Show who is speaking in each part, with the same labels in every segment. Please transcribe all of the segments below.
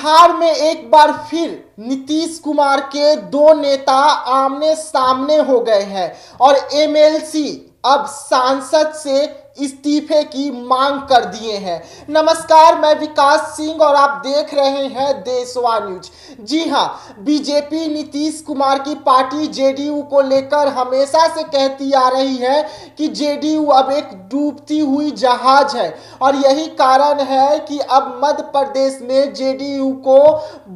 Speaker 1: बिहार में एक बार फिर नीतीश कुमार के दो नेता आमने सामने हो गए हैं और एमएलसी अब सांसद से इस्तीफे की मांग कर दिए हैं। नमस्कार, मैं विकास सिंह और आप देख रहे हैं देशवा न्यूज। जी हां, बीजेपी नीतीश कुमार की पार्टी जेडीयू को लेकर हमेशा से कहती आ रही है कि जेडीयू अब एक डूबती हुई जहाज है और यही कारण है कि अब मध्य प्रदेश में जेडीयू को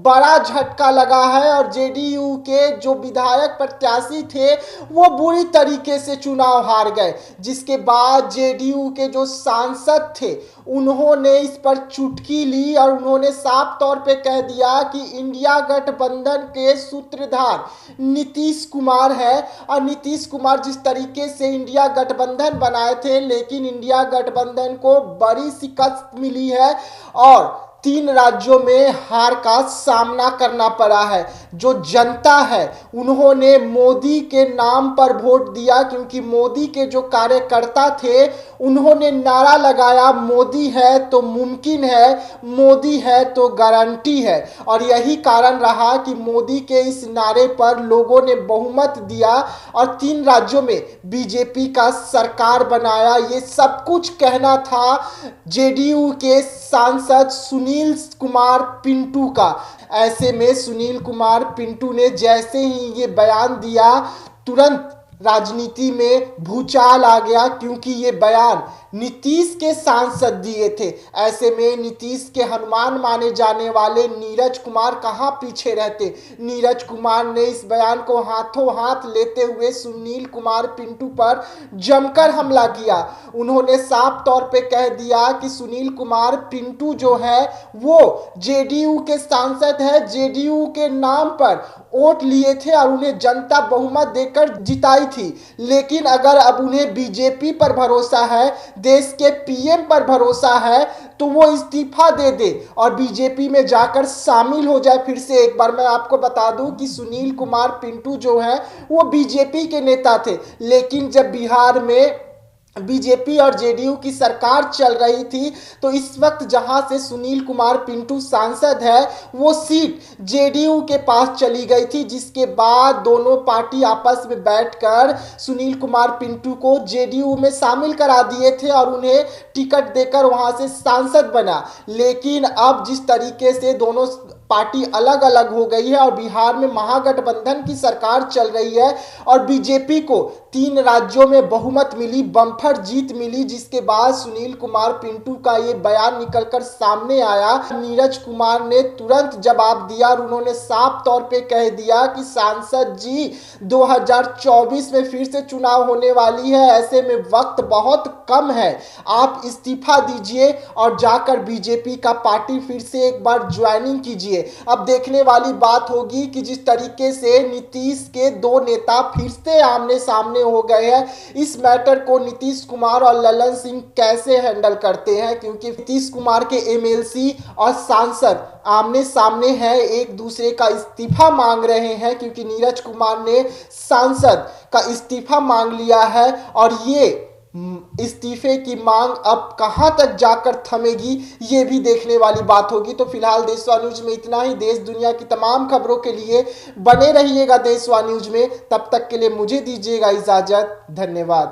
Speaker 1: बड़ा झटका लगा है और जेडीयू के जो विधायक प्रत्याशी थे वो बुरी तरीके से चुनाव हार गए, जिसके बाद जेडीयू के जो सांसद थे उन्होंने इस पर चुटकी ली और उन्होंने साफ तौर पे कह दिया कि इंडिया गठबंधन के सूत्रधार नीतीश कुमार है और नीतीश कुमार जिस तरीके से इंडिया गठबंधन बनाए थे, लेकिन इंडिया गठबंधन को बड़ी शिकस्त मिली है और 3 राज्यों में हार का सामना करना पड़ा है। जो जनता है उन्होंने मोदी के नाम पर वोट दिया क्योंकि मोदी के जो कार्यकर्ता थे उन्होंने नारा लगाया, मोदी है तो मुमकिन है, मोदी है तो गारंटी है। और यही कारण रहा कि मोदी के इस नारे पर लोगों ने बहुमत दिया और 3 राज्यों में बीजेपी का सरकार बनाया। ये सब कुछ कहना था जेडीयू के सांसद सुनील कुमार पिंटू का। ऐसे में सुनील कुमार पिंटू ने जैसे ही ये बयान दिया, तुरंत राजनीति में भूचाल आ गया क्योंकि ये बयान नीतीश के सांसद दिए थे। ऐसे में नीतीश के हनुमान माने जाने वाले नीरज कुमार कहां पीछे रहते। नीरज कुमार ने इस बयान को हाथों हाथ लेते हुए सुनील कुमार पिंटू पर जमकर हमला किया। उन्होंने साफ तौर पे कह दिया कि सुनील कुमार पिंटू जो है वो जेडीयू के सांसद है, जेडीयू के नाम पर वोट लिए थे और उन्हें जनता बहुमत देकर जिताई थी। लेकिन अगर अब उन्हें बीजेपी पर भरोसा है, देश के पीएम पर भरोसा है, तो वो इस्तीफा दे दे और बीजेपी में जाकर शामिल हो जाए। फिर से एक बार मैं आपको बता दूं कि सुनील कुमार पिंटू जो है वो बीजेपी के नेता थे, लेकिन जब बिहार में बीजेपी और जेडीयू की सरकार चल रही थी तो इस वक्त जहां से सुनील कुमार पिंटू सांसद है वो सीट जेडीयू के पास चली गई थी, जिसके बाद दोनों पार्टी आपस में बैठकर सुनील कुमार पिंटू को जेडीयू में शामिल करा दिए थे और उन्हें टिकट देकर वहां से सांसद बना। लेकिन अब जिस तरीके से दोनों पार्टी अलग अलग हो गई है और बिहार में महागठबंधन की सरकार चल रही है और बीजेपी को 3 राज्यों में बहुमत मिली, बम्पर जीत मिली, जिसके बाद सुनील कुमार पिंटू का ये बयान निकलकर सामने आया। नीरज कुमार ने तुरंत जवाब दिया और उन्होंने साफ तौर पे कह दिया कि सांसद जी 2024 में फिर से चुनाव होने वाली है, ऐसे में वक्त बहुत कम है, आप इस्तीफा दीजिए और जाकर बीजेपी का पार्टी फिर से एक बार ज्वाइनिंग कीजिए। अब देखने वाली बात होगी कि जिस तरीके से नीतीश के 2 नेता फिर से आमने सामने हो गए हैं, इस मैटर को नीतीश कुमार और ललन सिंह कैसे हैंडल करते हैं, क्योंकि नीतीश कुमार के एमएलसी और सांसद आमने सामने हैं, एक दूसरे का इस्तीफा मांग रहे हैं क्योंकि नीरज कुमार ने सांसद का इस्तीफा मांग लिया है और ये इस्तीफे की मांग अब कहां तक जाकर थमेगी ये भी देखने वाली बात होगी। तो फिलहाल देशवा न्यूज में इतना ही। देश दुनिया की तमाम खबरों के लिए बने रहिएगा देशवा न्यूज में। तब तक के लिए मुझे दीजिएगा इजाजत। धन्यवाद।